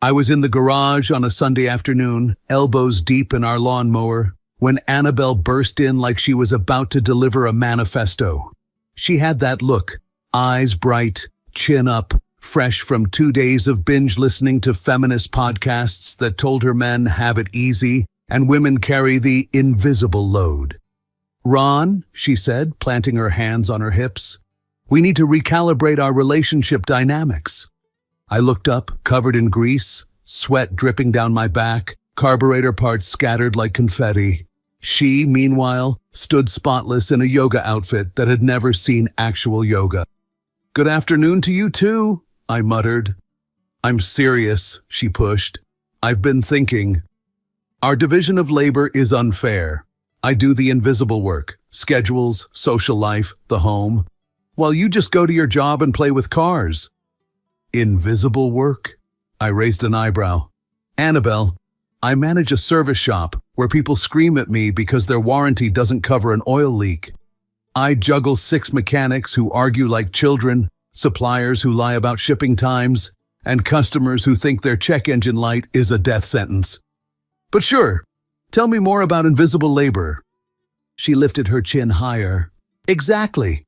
I was in the garage on a Sunday afternoon, elbows deep in our lawnmower, when Annabelle burst in like she was about to deliver a manifesto. She had that look, eyes bright, chin up, fresh from 2 days of binge listening to feminist podcasts that told her men have it easy and women carry the invisible load. "Ron," she said, planting her hands on her hips, "we need to recalibrate our relationship dynamics." I looked up, covered in grease, sweat dripping down my back, carburetor parts scattered like confetti. She, meanwhile, stood spotless in a yoga outfit that had never seen actual yoga. "Good afternoon to you too," I muttered. "I'm serious," she pushed. "I've been thinking. Our division of labor is unfair. I do the invisible work, schedules, social life, the home, while you just go to your job and play with cars." "Invisible work?" I raised an eyebrow. "Annabelle, I manage a service shop where people scream at me because their warranty doesn't cover an oil leak. I juggle 6 mechanics who argue like children, suppliers who lie about shipping times, and customers who think their check engine light is a death sentence. But sure, tell me more about invisible labor." She lifted her chin higher. "Exactly.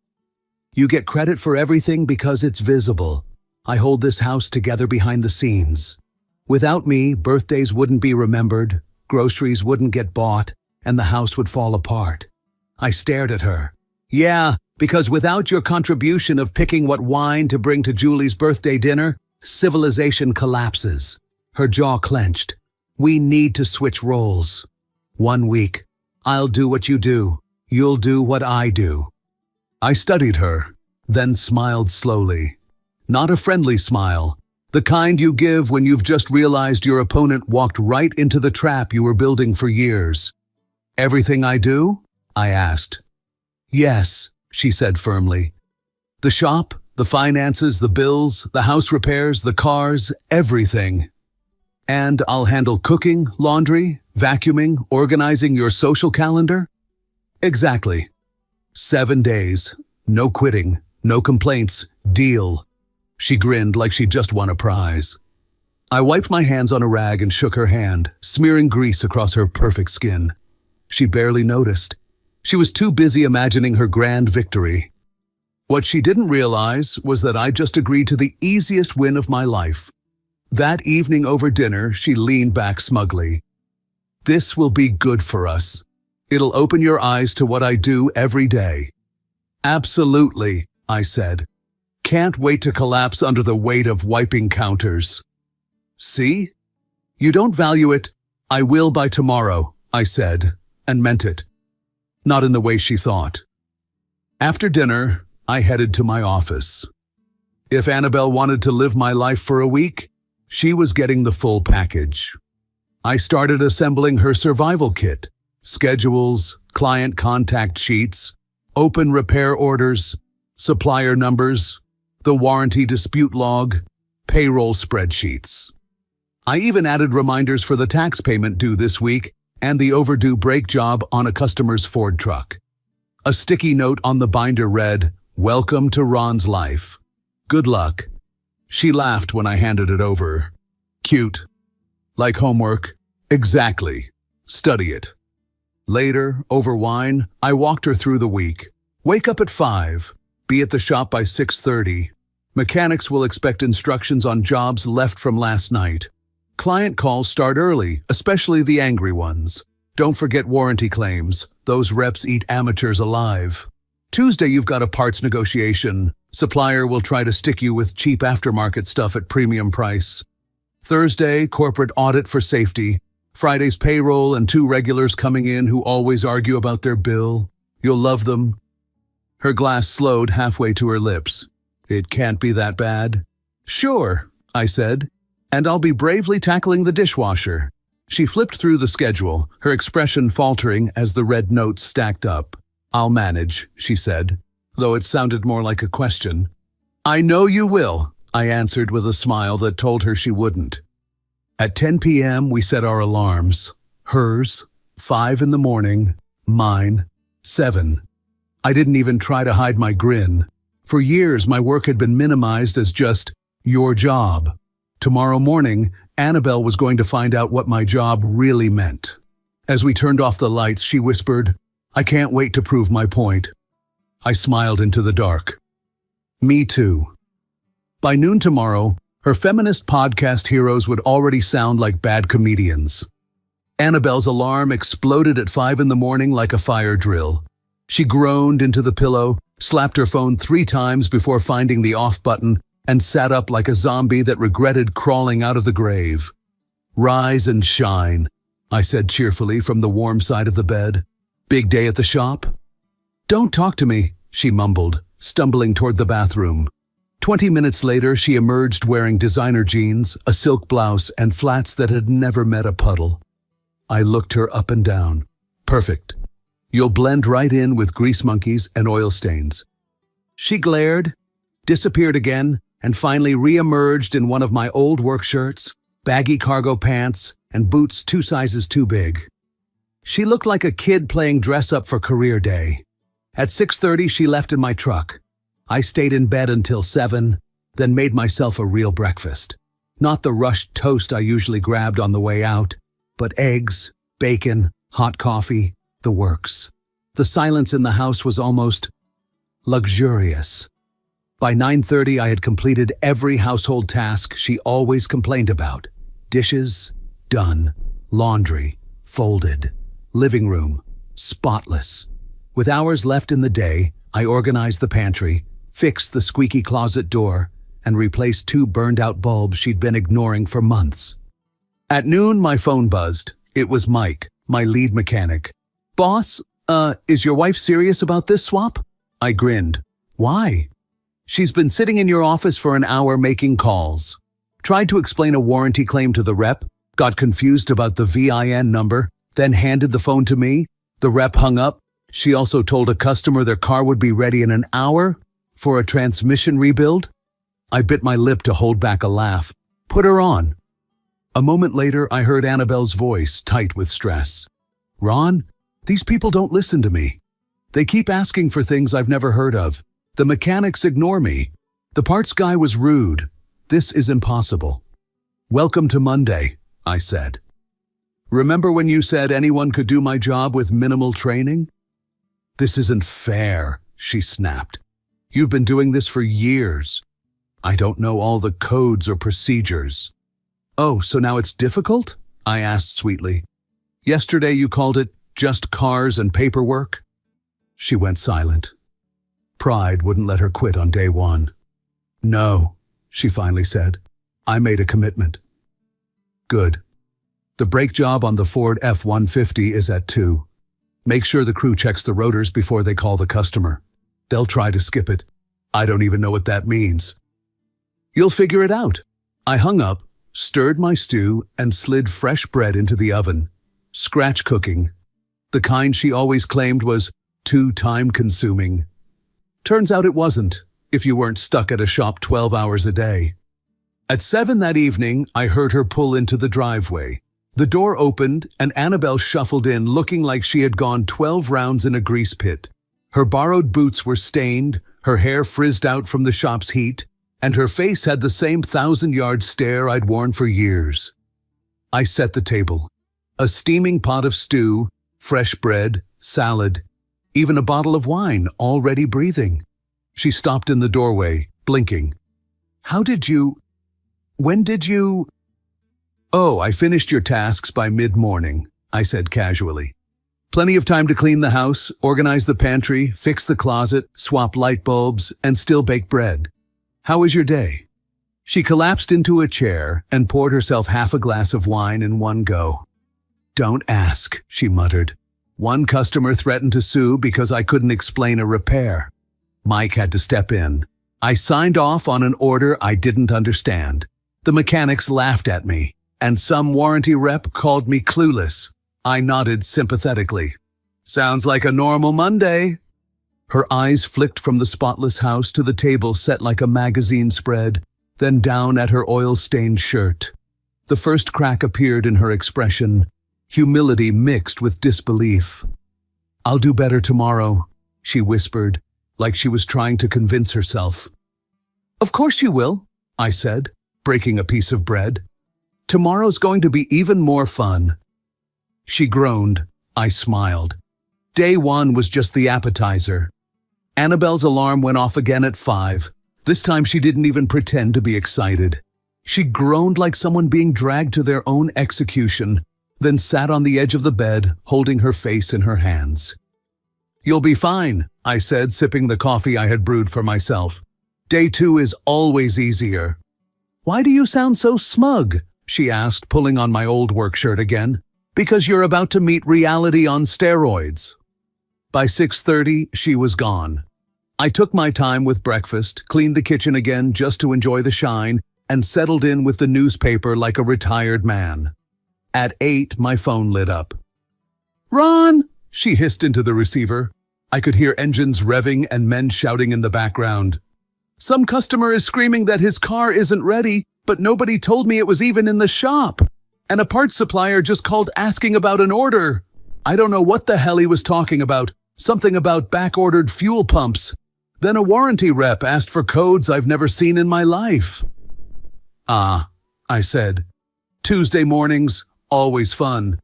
You get credit for everything because it's visible. I hold this house together behind the scenes. Without me, birthdays wouldn't be remembered, groceries wouldn't get bought, and the house would fall apart." I stared at her. "Yeah, because without your contribution of picking what wine to bring to Julie's birthday dinner, civilization collapses." Her jaw clenched. "We need to switch roles. 1 week, I'll do what you do. You'll do what I do." I studied her, then smiled slowly. Not a friendly smile, the kind you give when you've just realized your opponent walked right into the trap you were building for years. "Everything I do?" I asked. "Yes," she said firmly. "The shop, the finances, the bills, the house repairs, the cars, everything. And I'll handle cooking, laundry, vacuuming, organizing your social calendar?" "Exactly. 7 days. No quitting, no complaints. Deal." She grinned like she'd just won a prize. I wiped my hands on a rag and shook her hand, smearing grease across her perfect skin. She barely noticed. She was too busy imagining her grand victory. What she didn't realize was that I just agreed to the easiest win of my life. That evening over dinner, she leaned back smugly. "This will be good for us. It'll open your eyes to what I do every day." "Absolutely," I said. "Can't wait to collapse under the weight of wiping counters." "See? You don't value it. I will by tomorrow," I said, and meant it. Not in the way she thought. After dinner, I headed to my office. If Annabelle wanted to live my life for a week, she was getting the full package. I started assembling her survival kit: schedules, client contact sheets, open repair orders, supplier numbers, the warranty dispute log, payroll spreadsheets. I even added reminders for the tax payment due this week and the overdue brake job on a customer's Ford truck. A sticky note on the binder read, "Welcome to Ron's life. Good luck." She laughed when I handed it over. "Cute. Like homework?" "Exactly. Study it." Later, over wine, I walked her through the week. Wake up at 5. Be at the shop by 6:30. Mechanics will expect instructions on jobs left from last night. Client calls start early, especially the angry ones. Don't forget warranty claims. Those reps eat amateurs alive. Tuesday you've got a parts negotiation. Supplier will try to stick you with cheap aftermarket stuff at premium price. Thursday, corporate audit for safety. Friday's payroll and 2 regulars coming in who always argue about their bill. You'll love them. Her glass slowed halfway to her lips. "It can't be that bad." "Sure," I said, "and I'll be bravely tackling the dishwasher." She flipped through the schedule, her expression faltering as the red notes stacked up. "I'll manage," she said, though it sounded more like a question. "I know you will," I answered with a smile that told her she wouldn't. At 10 p.m. we set our alarms. Hers, 5 in the morning, mine, 7. I didn't even try to hide my grin. For years, my work had been minimized as just your job. Tomorrow morning, Annabelle was going to find out what my job really meant. As we turned off the lights, she whispered, "I can't wait to prove my point." I smiled into the dark. Me too. By noon tomorrow, her feminist podcast heroes would already sound like bad comedians. Annabelle's alarm exploded at 5 in the morning like a fire drill. She groaned into the pillow, slapped her phone 3 times before finding the off button, and sat up like a zombie that regretted crawling out of the grave. "Rise and shine," I said cheerfully from the warm side of the bed. "Big day at the shop?" "Don't talk to me," she mumbled, stumbling toward the bathroom. 20 minutes later, she emerged wearing designer jeans, a silk blouse, and flats that had never met a puddle. I looked her up and down. "Perfect. You'll blend right in with grease monkeys and oil stains." She glared, disappeared again, and finally re-emerged in one of my old work shirts, baggy cargo pants, and boots 2 sizes too big. She looked like a kid playing dress-up for career day. At 6:30, she left in my truck. I stayed in bed until 7, then made myself a real breakfast. Not the rushed toast I usually grabbed on the way out, but eggs, bacon, hot coffee, the works. The silence in the house was almost luxurious. By 9:30, I had completed every household task she always complained about. Dishes, done. Laundry, folded. Living room, spotless. With hours left in the day, I organized the pantry, fixed the squeaky closet door, and replaced 2 burned-out bulbs she'd been ignoring for months. At noon, my phone buzzed. It was Mike, my lead mechanic. "Boss, is your wife serious about this swap?" I grinned. "Why?" "She's been sitting in your office for an hour making calls. Tried to explain a warranty claim to the rep, got confused about the VIN number, then handed the phone to me. The rep hung up. She also told a customer their car would be ready in an hour for a transmission rebuild." I bit my lip to hold back a laugh. "Put her on." A moment later, I heard Annabelle's voice, tight with stress. "Ron, these people don't listen to me. They keep asking for things I've never heard of. The mechanics ignore me. The parts guy was rude. This is impossible." "Welcome to Monday," I said. "Remember when you said anyone could do my job with minimal training?" "This isn't fair," she snapped. "You've been doing this for years. I don't know all the codes or procedures." "Oh, so now it's difficult?" I asked sweetly. "Yesterday you called it just cars and paperwork." She went silent. Pride wouldn't let her quit on day 1. "No," she finally said. "I made a commitment." "Good. The brake job on the Ford F-150 is at 2. Make sure the crew checks the rotors before they call the customer. They'll try to skip it. I don't even know what that means." "You'll figure it out." I hung up, stirred my stew, and slid fresh bread into the oven. Scratch cooking. The kind she always claimed was too time-consuming. Turns out it wasn't, if you weren't stuck at a shop 12 hours a day. At 7 that evening, I heard her pull into the driveway. The door opened, and Annabelle shuffled in looking like she had gone 12 rounds in a grease pit. Her borrowed boots were stained, her hair frizzed out from the shop's heat, and her face had the same 1,000-yard stare I'd worn for years. I set the table. A steaming pot of stew, fresh bread, salad, even a bottle of wine already breathing. She stopped in the doorway, blinking. When did you? "Oh, I finished your tasks by mid-morning," I said casually. "Plenty of time to clean the house, organize the pantry, fix the closet, swap light bulbs, and still bake bread. How was your day?" She collapsed into a chair and poured herself half a glass of wine in one go. "Don't ask," she muttered. "One customer threatened to sue because I couldn't explain a repair. Mike had to step in. I signed off on an order I didn't understand. The mechanics laughed at me, and some warranty rep called me clueless." I nodded sympathetically. "Sounds like a normal Monday." Her eyes flicked from the spotless house to the table set like a magazine spread, then down at her oil-stained shirt. The first crack appeared in her expression, humility mixed with disbelief. "I'll do better tomorrow," she whispered, like she was trying to convince herself. "Of course you will," I said, breaking a piece of bread. Tomorrow's going to be even more fun." She groaned. I smiled. Day 1 was just the appetizer. Annabelle's alarm went off again at 5. This time she didn't even pretend to be excited. She groaned like someone being dragged to their own execution, then sat on the edge of the bed, holding her face in her hands. "You'll be fine," I said, sipping the coffee I had brewed for myself. "Day 2 is always easier." "Why do you sound so smug?" she asked, pulling on my old work shirt again. "Because you're about to meet reality on steroids." By 6:30, she was gone. I took my time with breakfast, cleaned the kitchen again just to enjoy the shine, and settled in with the newspaper like a retired man. At 8, my phone lit up. "Ron!" she hissed into the receiver. I could hear engines revving and men shouting in the background. "Some customer is screaming that his car isn't ready, but nobody told me it was even in the shop. And a parts supplier just called asking about an order. I don't know what the hell he was talking about. Something about back-ordered fuel pumps. Then a warranty rep asked for codes I've never seen in my life." "Ah," I said. "Tuesday mornings, always fun.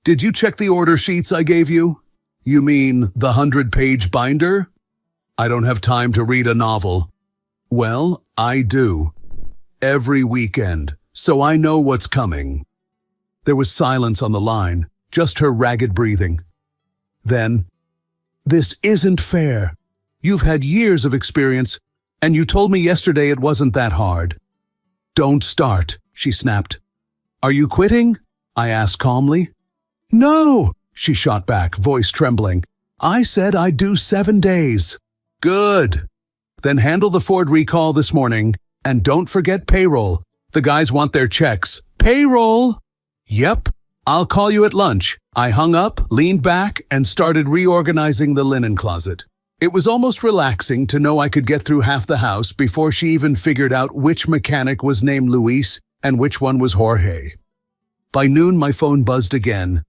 Did you check the order sheets I gave you? You mean the 100-page binder? I don't have time to read a novel." "Well, I do. Every weekend, so I know what's coming." There was silence on the line, just her ragged breathing. Then, "This isn't fair. You've had years of experience, and you told me yesterday it wasn't that hard." "Don't start," she snapped. "Are you quitting?" I asked calmly. "No," she shot back, voice trembling. "I said I'd do 7 days." "Good. Then handle the Ford recall this morning, and don't forget payroll. The guys want their checks." "Payroll?" "Yep. I'll call you at lunch." I hung up, leaned back, and started reorganizing the linen closet. It was almost relaxing to know I could get through half the house before she even figured out which mechanic was named Luis and which one was Jorge. By noon, my phone buzzed again.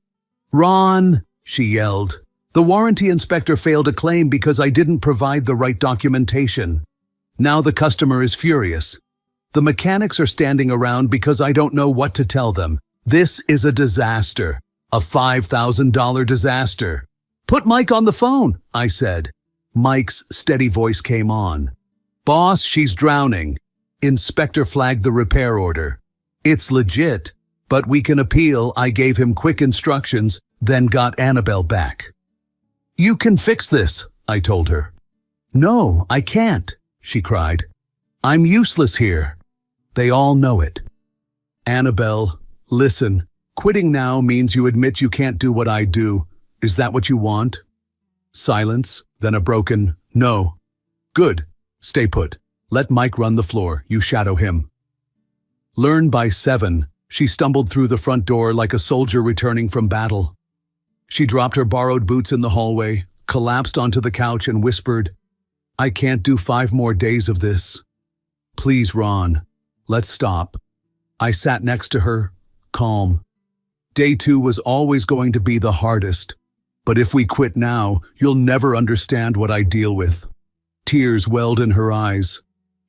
"Ron!" she yelled. "The warranty inspector failed a claim because I didn't provide the right documentation. Now the customer is furious. The mechanics are standing around because I don't know what to tell them. This is a disaster. A $5,000 disaster." "Put Mike on the phone," I said. Mike's steady voice came on. "Boss, she's drowning." Inspector flagged the repair order. "It's legit, but we can appeal." I gave him quick instructions, then got Annabelle back. "You can fix this," I told her. "No, I can't," she cried. "I'm useless here. They all know it." "Annabelle, listen, quitting now means you admit you can't do what I do. Is that what you want?" Silence, then a broken, "No." "Good. Stay put. Let Mike run the floor. You shadow him." Learn by 7, she stumbled through the front door like a soldier returning from battle. She dropped her borrowed boots in the hallway, collapsed onto the couch and whispered, "I can't do 5 more days of this. Please, Ron, let's stop." I sat next to her, calm. Day 2 was always going to be the hardest. But if we quit now, you'll never understand what I deal with. Tears welled in her eyes.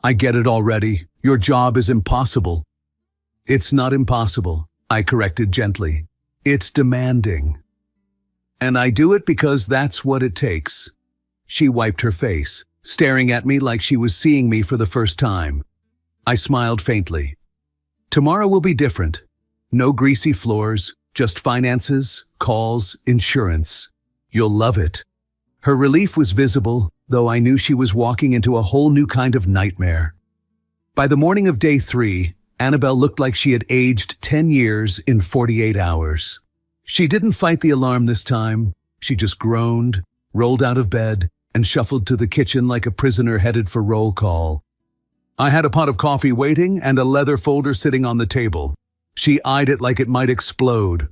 "I get it already. Your job is impossible." "It's not impossible," I corrected gently. "It's demanding. And I do it because that's what it takes." She wiped her face, staring at me like she was seeing me for the first time. I smiled faintly. "Tomorrow will be different. No greasy floors, just finances, calls, insurance. You'll love it." Her relief was visible, though I knew she was walking into a whole new kind of nightmare. By the morning of day 3, Annabelle looked like she had aged 10 years in 48 hours. She didn't fight the alarm this time. She just groaned, rolled out of bed, and shuffled to the kitchen like a prisoner headed for roll call. I had a pot of coffee waiting and a leather folder sitting on the table. She eyed it like it might explode.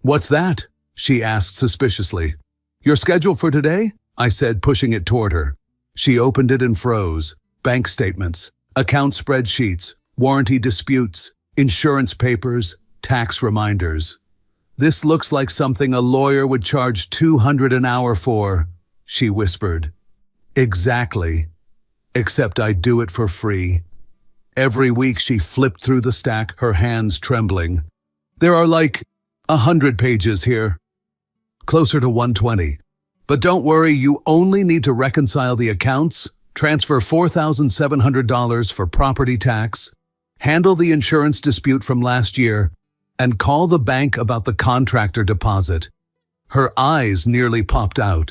"What's that?" she asked suspiciously. "Your schedule for today?" I said, pushing it toward her. She opened it and froze. Bank statements, account spreadsheets, warranty disputes, insurance papers, tax reminders. "This looks like something a lawyer would charge $200 an hour for," she whispered. "Exactly. Except I do it for free." Every week she flipped through the stack, her hands trembling. There are like 100 pages here. Closer to 120. But don't worry, you only need to reconcile the accounts, transfer $4,700 for property tax, handle the insurance dispute from last year, and call the bank about the contractor deposit. Her eyes nearly popped out.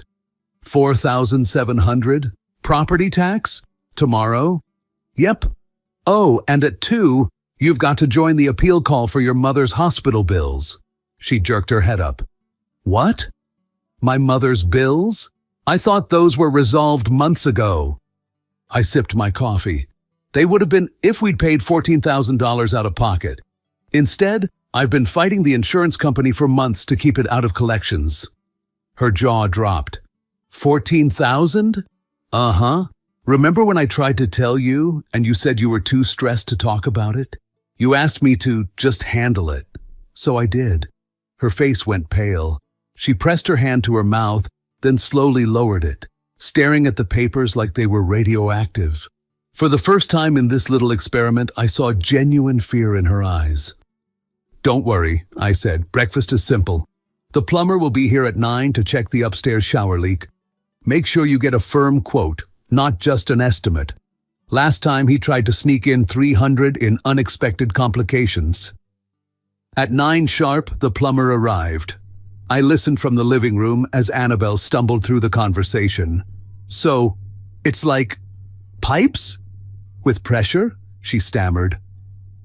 4,700? Property tax? Tomorrow? Yep. Oh, and at 2, you've got to join the appeal call for your mother's hospital bills. She jerked her head up. What? My mother's bills? I thought those were resolved months ago. I sipped my coffee. They would have been if we'd paid $14,000 out of pocket. Instead, I've been fighting the insurance company for months to keep it out of collections. Her jaw dropped. 14,000? Uh-huh. Remember when I tried to tell you and you said you were too stressed to talk about it? You asked me to just handle it. So I did. Her face went pale. She pressed her hand to her mouth, then slowly lowered it, staring at the papers like they were radioactive. For the first time in this little experiment, I saw genuine fear in her eyes. Don't worry, I said. Breakfast is simple. The plumber will be here at 9 to check the upstairs shower leak. Make sure you get a firm quote, not just an estimate. Last time he tried to sneak in 300 in unexpected complications. At 9 sharp, the plumber arrived. I listened from the living room as Annabelle stumbled through the conversation. So, it's like pipes? With pressure? She stammered.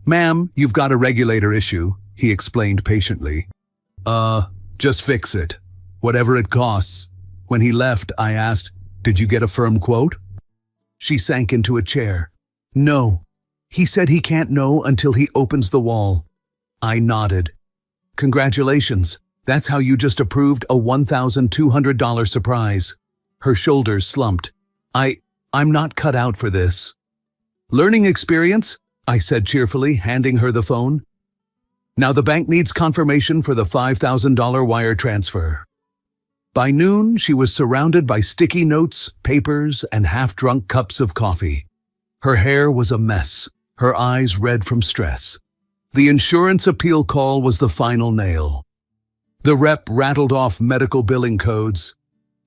Ma'am, you've got a regulator issue, he explained patiently. Just fix it. Whatever it costs. When he left, I asked, did you get a firm quote? She sank into a chair. No. He said he can't know until he opens the wall. I nodded. Congratulations. That's how you just approved a $1,200 surprise. Her shoulders slumped. I'm not cut out for this. Learning experience? I said cheerfully, handing her the phone. Now the bank needs confirmation for the $5,000 wire transfer. By noon, she was surrounded by sticky notes, papers, and half-drunk cups of coffee. Her hair was a mess, her eyes red from stress. The insurance appeal call was the final nail. The rep rattled off medical billing codes.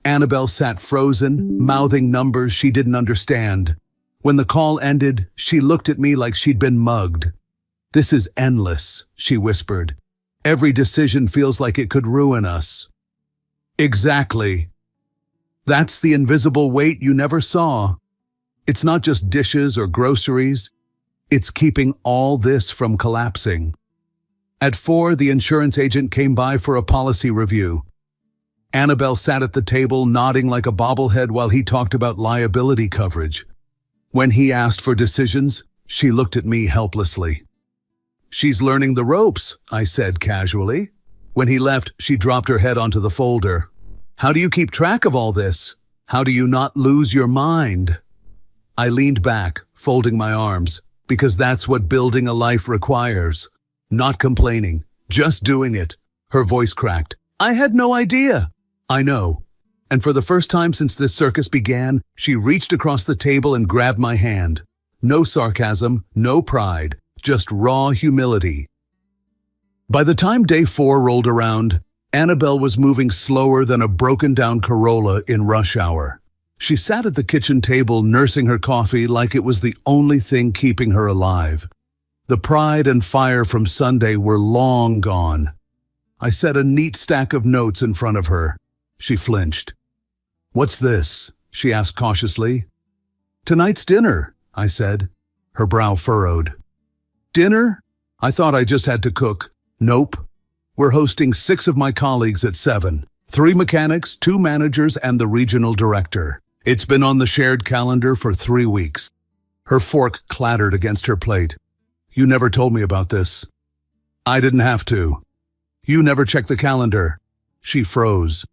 Annabelle sat frozen, mouthing numbers she didn't understand. When the call ended, she looked at me like she'd been mugged. This is endless, she whispered. Every decision feels like it could ruin us. Exactly. That's the invisible weight you never saw. It's not just dishes or groceries. It's keeping all this from collapsing. At 4, the insurance agent came by for a policy review. Annabelle sat at the table nodding like a bobblehead while he talked about liability coverage. When he asked for decisions, she looked at me helplessly. She's learning the ropes, I said casually. When he left, she dropped her head onto the folder. How do you keep track of all this? How do you not lose your mind? I leaned back, folding my arms, because that's what building a life requires. Not complaining, just doing it. Her voice cracked. I had no idea. I know. And for the first time since this circus began, she reached across the table and grabbed my hand. No sarcasm, no pride, just raw humility. By the time day 4 rolled around, Annabelle was moving slower than a broken-down Corolla in rush hour. She sat at the kitchen table nursing her coffee like it was the only thing keeping her alive. The pride and fire from Sunday were long gone. I set a neat stack of notes in front of her. She flinched. What's this? She asked cautiously. Tonight's dinner, I said. Her brow furrowed. Dinner? I thought I just had to cook. Nope. We're hosting 6 of my colleagues at 7. 3 mechanics, 2 managers, and the regional director. It's been on the shared calendar for 3 weeks. Her fork clattered against her plate. You never told me about this. I didn't have to. You never checked the calendar. She froze.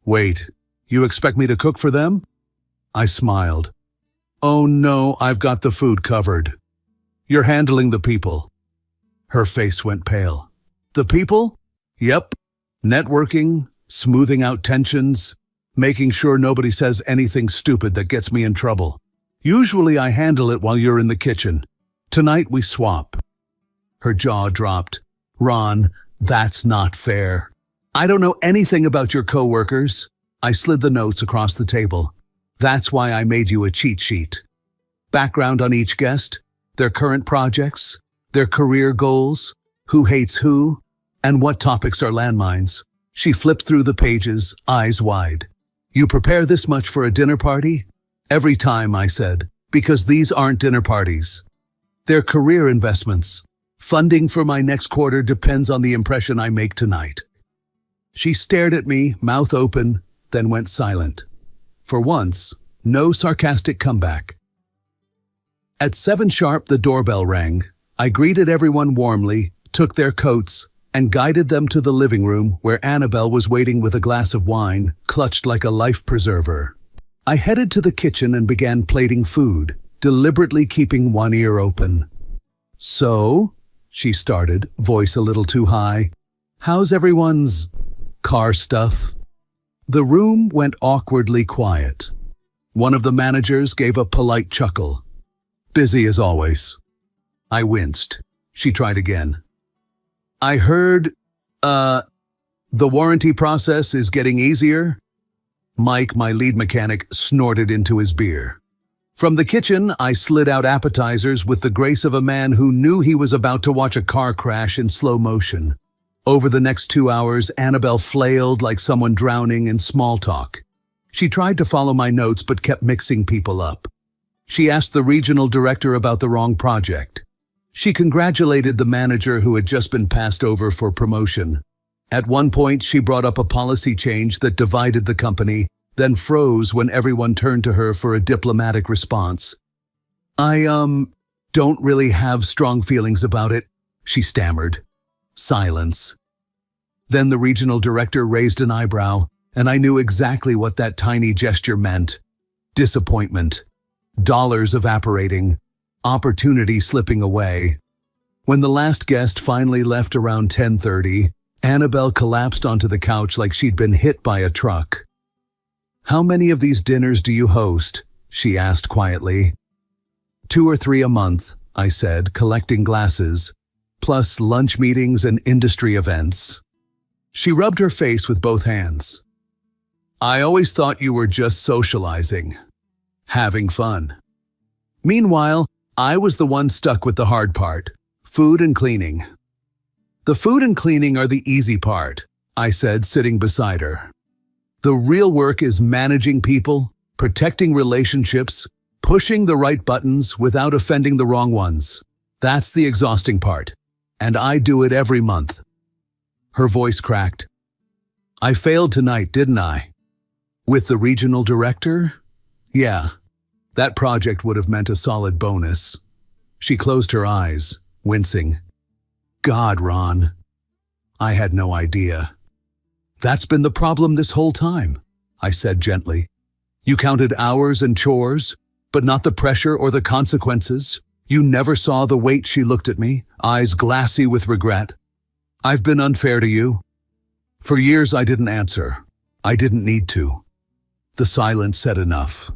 Wait, you expect me to cook for them? I smiled. Oh no, I've got the food covered. You're handling the people. Her face went pale. The people? Yep. Networking, smoothing out tensions, making sure nobody says anything stupid that gets me in trouble. Usually I handle it while you're in the kitchen. Tonight we swap. Her jaw dropped. Ron, that's not fair. I don't know anything about your coworkers. I slid the notes across the table. That's why I made you a cheat sheet. Background on each guest, their current projects, their career goals, who hates who, and what topics are landmines. She flipped through the pages, eyes wide. You prepare this much for a dinner party? Every time, I said, because these aren't dinner parties. They're career investments. Funding for my next quarter depends on the impression I make tonight. She stared at me, mouth open, then went silent. For once, no sarcastic comeback. At 7 sharp, the doorbell rang. I greeted everyone warmly, took their coats, and guided them to the living room where Annabelle was waiting with a glass of wine, clutched like a life preserver. I headed to the kitchen and began plating food, deliberately keeping one ear open. So, she started, voice a little too high, how's everyone's car stuff? The room went awkwardly quiet. One of the managers gave a polite chuckle. Busy as always. I winced. She tried again. I heard, the warranty process is getting easier? Mike, my lead mechanic, snorted into his beer. From the kitchen, I slid out appetizers with the grace of a man who knew he was about to watch a car crash in slow motion. Over the next 2 hours, Annabelle flailed like someone drowning in small talk. She tried to follow my notes but kept mixing people up. She asked the regional director about the wrong project. She congratulated the manager who had just been passed over for promotion. At one point, she brought up a policy change that divided the company, then froze when everyone turned to her for a diplomatic response. I don't really have strong feelings about it, she stammered. Silence. Then the regional director raised an eyebrow, and I knew exactly what that tiny gesture meant. Disappointment. Dollars evaporating. Opportunity slipping away. When the last guest finally left around 10:30, Annabelle collapsed onto the couch like she'd been hit by a truck. How many of these dinners do you host? She asked quietly. 2 or 3 a month, I said, collecting glasses, plus lunch meetings and industry events. She rubbed her face with both hands. I always thought you were just socializing, having fun. Meanwhile, I was the one stuck with the hard part, food and cleaning. The food and cleaning are the easy part, I said, sitting beside her. The real work is managing people, protecting relationships, pushing the right buttons without offending the wrong ones. That's the exhausting part, and I do it every month. Her voice cracked. I failed tonight, didn't I? With the regional director? Yeah, that project would have meant a solid bonus. She closed her eyes, wincing. God, Ron. I had no idea. That's been the problem this whole time, I said gently. You counted hours and chores, but not the pressure or the consequences. You never saw the weight. She looked at me, eyes glassy with regret. I've been unfair to you. For years I didn't answer. I didn't need to. The silence said enough.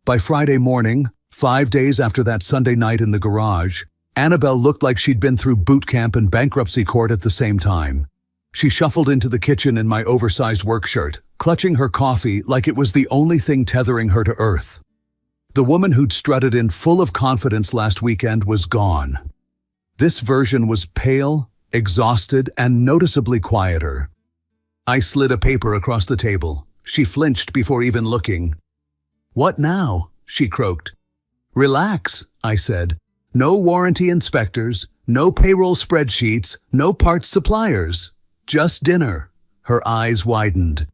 By Friday morning, 5 days after that Sunday night in the garage, Annabelle looked like she'd been through boot camp and bankruptcy court at the same time. She shuffled into the kitchen in my oversized work shirt, clutching her coffee like it was the only thing tethering her to earth. The woman who'd strutted in full of confidence last weekend was gone. This version was pale, exhausted, and noticeably quieter. I slid a paper across the table. She flinched before even looking. What now? She croaked. Relax, I said. No warranty inspectors, no payroll spreadsheets, no parts suppliers. Just dinner. Her eyes widened.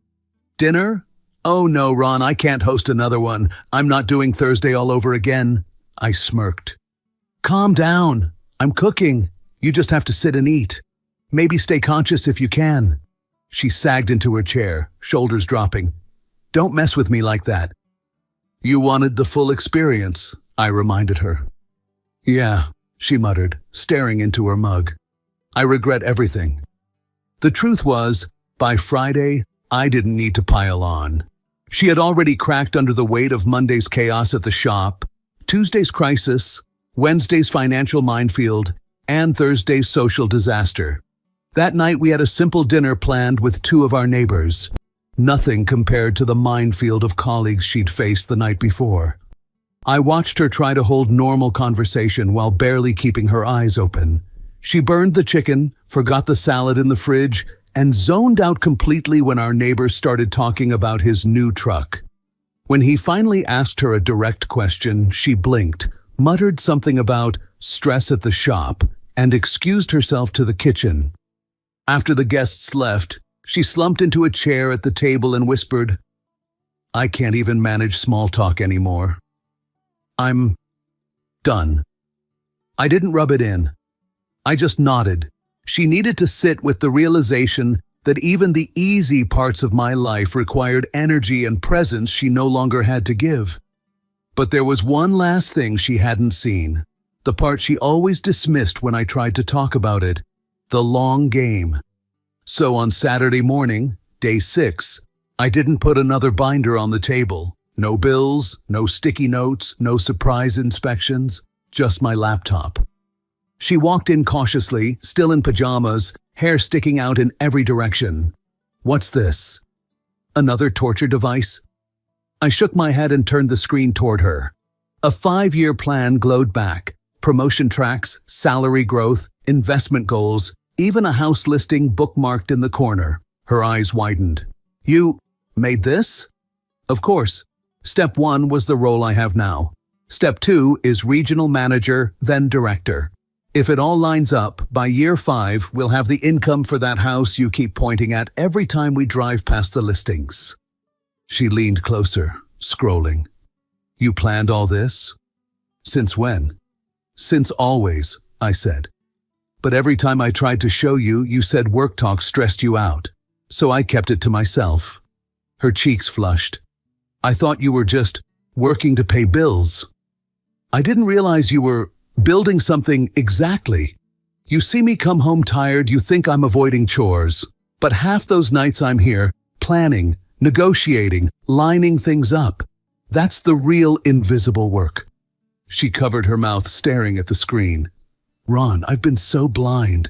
Dinner? Oh no, Ron, I can't host another one. I'm not doing Thursday all over again. I smirked. Calm down. I'm cooking. You just have to sit and eat. Maybe stay conscious if you can. She sagged into her chair, shoulders dropping. Don't mess with me like that. You wanted the full experience, I reminded her. Yeah, she muttered, staring into her mug. I regret everything. The truth was, by Friday, I didn't need to pile on. She had already cracked under the weight of Monday's chaos at the shop, Tuesday's crisis, Wednesday's financial minefield, and Thursday's social disaster. That night we had a simple dinner planned with two of our neighbors. Nothing compared to the minefield of colleagues she'd faced the night before. I watched her try to hold normal conversation while barely keeping her eyes open. She burned the chicken, forgot the salad in the fridge, and zoned out completely when our neighbor started talking about his new truck. When he finally asked her a direct question, she blinked, muttered something about stress at the shop, and excused herself to the kitchen. After the guests left, she slumped into a chair at the table and whispered, "I can't even manage small talk anymore. I'm done." I didn't rub it in. I just nodded. She needed to sit with the realization that even the easy parts of my life required energy and presence she no longer had to give. But there was one last thing she hadn't seen, the part she always dismissed when I tried to talk about it, the long game. So on Saturday morning, day 6, I didn't put another binder on the table. No bills, no sticky notes, no surprise inspections, just my laptop. She walked in cautiously, still in pajamas, hair sticking out in every direction. "What's this? Another torture device?" I shook my head and turned the screen toward her. A 5-year plan glowed back. Promotion tracks, salary growth, investment goals, even a house listing bookmarked in the corner. Her eyes widened. "You made this?" "Of course. Step 1 was the role I have now. Step 2 is regional manager, then director. If it all lines up, by year 5, we'll have the income for that house you keep pointing at every time we drive past the listings." She leaned closer, scrolling. "You planned all this? Since when?" "Since always," I said. "But every time I tried to show you, you said work talk stressed you out. So I kept it to myself." Her cheeks flushed. "I thought you were just working to pay bills. I didn't realize you were building something exactly. You see me come home tired, you think I'm avoiding chores. But half those nights I'm here, planning, negotiating, lining things up. That's the real invisible work." She covered her mouth, staring at the screen. "Ron, I've been so blind."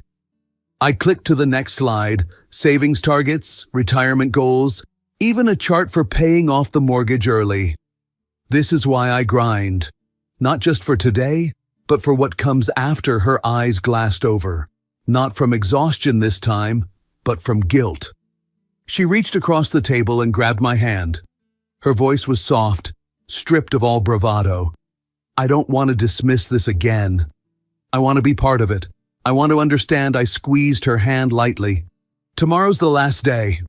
I clicked to the next slide, savings targets, retirement goals, even a chart for paying off the mortgage early. This is why I grind. Not just for today, but for what comes after. Her eyes glassed over. Not from exhaustion this time, but from guilt. She reached across the table and grabbed my hand. Her voice was soft, stripped of all bravado. "I don't want to dismiss this again. I want to be part of it. I want to understand." I squeezed her hand lightly. "Tomorrow's the last day."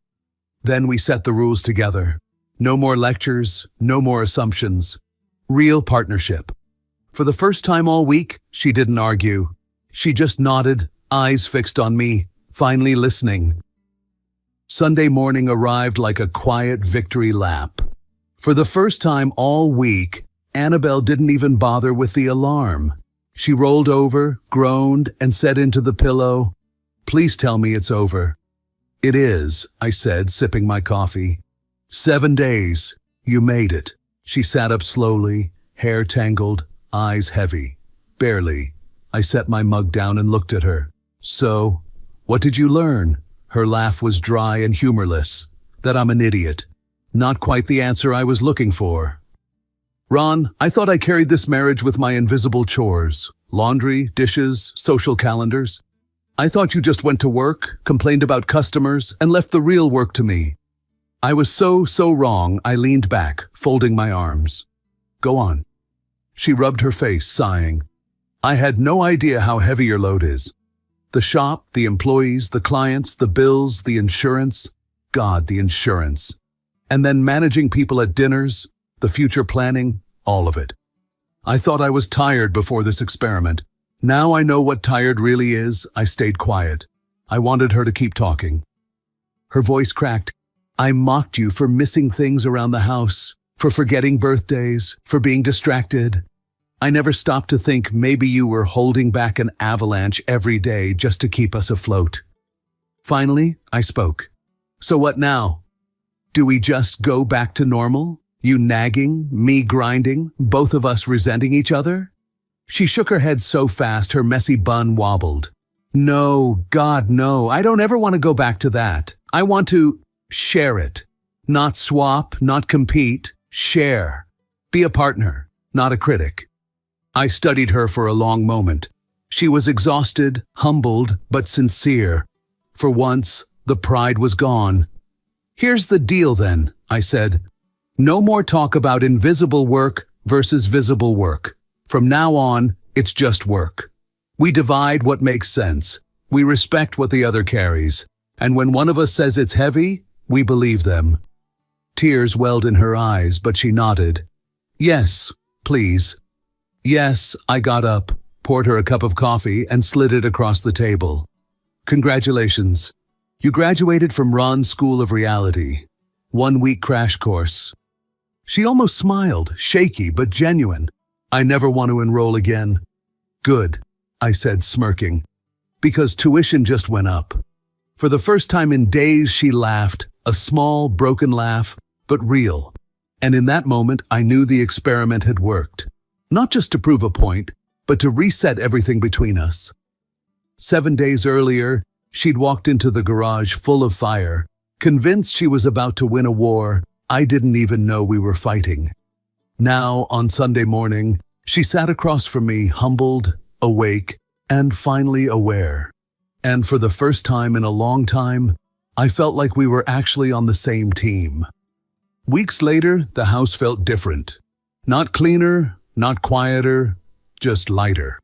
Then we set the rules together. No more lectures, no more assumptions. Real partnership. For the first time all week, she didn't argue. She just nodded, eyes fixed on me, finally listening. Sunday morning arrived like a quiet victory lap. For the first time all week, Annabelle didn't even bother with the alarm. She rolled over, groaned, and said into the pillow, "Please tell me it's over." "It is," I said, sipping my coffee. 7 days. You made it." She sat up slowly, hair tangled, eyes heavy. "Barely." I set my mug down and looked at her. "So, what did you learn?" Her laugh was dry and humorless. "That I'm an idiot." Not quite the answer I was looking for. "Ron, I thought I carried this marriage with my invisible chores. Laundry, dishes, social calendars. I thought you just went to work, complained about customers, and left the real work to me. I was so wrong." I leaned back, folding my arms. "Go on." She rubbed her face, sighing. "I had no idea how heavy your load is. The shop, the employees, the clients, the bills, the insurance. God, the insurance. And then managing people at dinners, the future planning, all of it. I thought I was tired before this experiment. Now I know what tired really is." I stayed quiet. I wanted her to keep talking. Her voice cracked. "I mocked you for missing things around the house, for forgetting birthdays, for being distracted. I never stopped to think maybe you were holding back an avalanche every day just to keep us afloat." Finally, I spoke. "So what now? Do we just go back to normal? You nagging, me grinding, both of us resenting each other?" She shook her head so fast her messy bun wobbled. No, God, no, I don't ever want to go back to that. I want to share it. Not swap, not compete, share. Be a partner, not a critic. I studied her for a long moment. She was exhausted, humbled, but sincere. For once, the pride was gone. Here's the deal then, I said. No more talk about invisible work versus visible work. From now on, it's just work. We divide what makes sense. We respect what the other carries. And when one of us says it's heavy, we believe them. Tears welled in her eyes, but she nodded. Yes, please. Yes, I got up, poured her a cup of coffee, and slid it across the table. Congratulations. You graduated from Ron's School of Reality. 1-week crash course. She almost smiled, shaky but genuine. I never want to enroll again. Good, I said, smirking, because tuition just went up. For the first time in days, she laughed, a small, broken laugh, but real. And in that moment, I knew the experiment had worked. Not just to prove a point, but to reset everything between us. 7 days earlier, she'd walked into the garage full of fire, convinced she was about to win a war I didn't even know we were fighting. Now, on Sunday morning, she sat across from me, humbled, awake, and finally aware. And for the first time in a long time, I felt like we were actually on the same team. Weeks later, the house felt different. Not cleaner, not quieter, just lighter.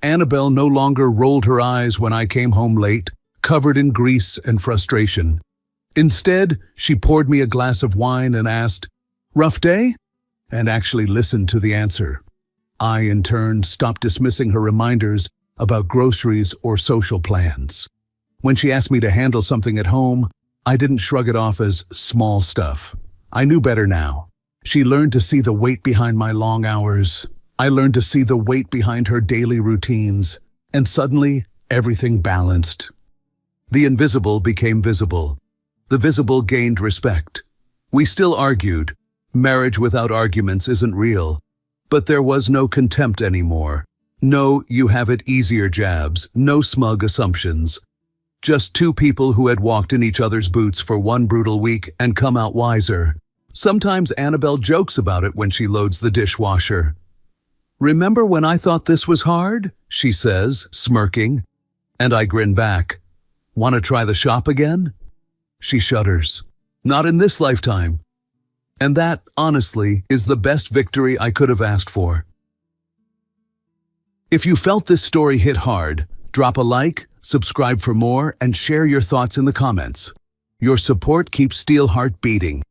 Annabelle no longer rolled her eyes when I came home late, covered in grease and frustration. Instead, she poured me a glass of wine and asked, "Rough day?" and actually listened to the answer. I, in turn, stopped dismissing her reminders about groceries or social plans. When she asked me to handle something at home, I didn't shrug it off as small stuff. I knew better now. She learned to see the weight behind my long hours. I learned to see the weight behind her daily routines. And suddenly, everything balanced. The invisible became visible. The visible gained respect. We still argued. Marriage without arguments isn't real. But there was no contempt anymore. No "you have it easier" jabs, no smug assumptions. Just two people who had walked in each other's boots for one brutal week and come out wiser. Sometimes Annabelle jokes about it when she loads the dishwasher. "Remember when I thought this was hard?" she says, smirking. And I grin back. "Want to try the shop again?" She shudders. "Not in this lifetime." And that, honestly, is the best victory I could have asked for. If you felt this story hit hard, drop a like, subscribe for more, and share your thoughts in the comments. Your support keeps Steelheart beating.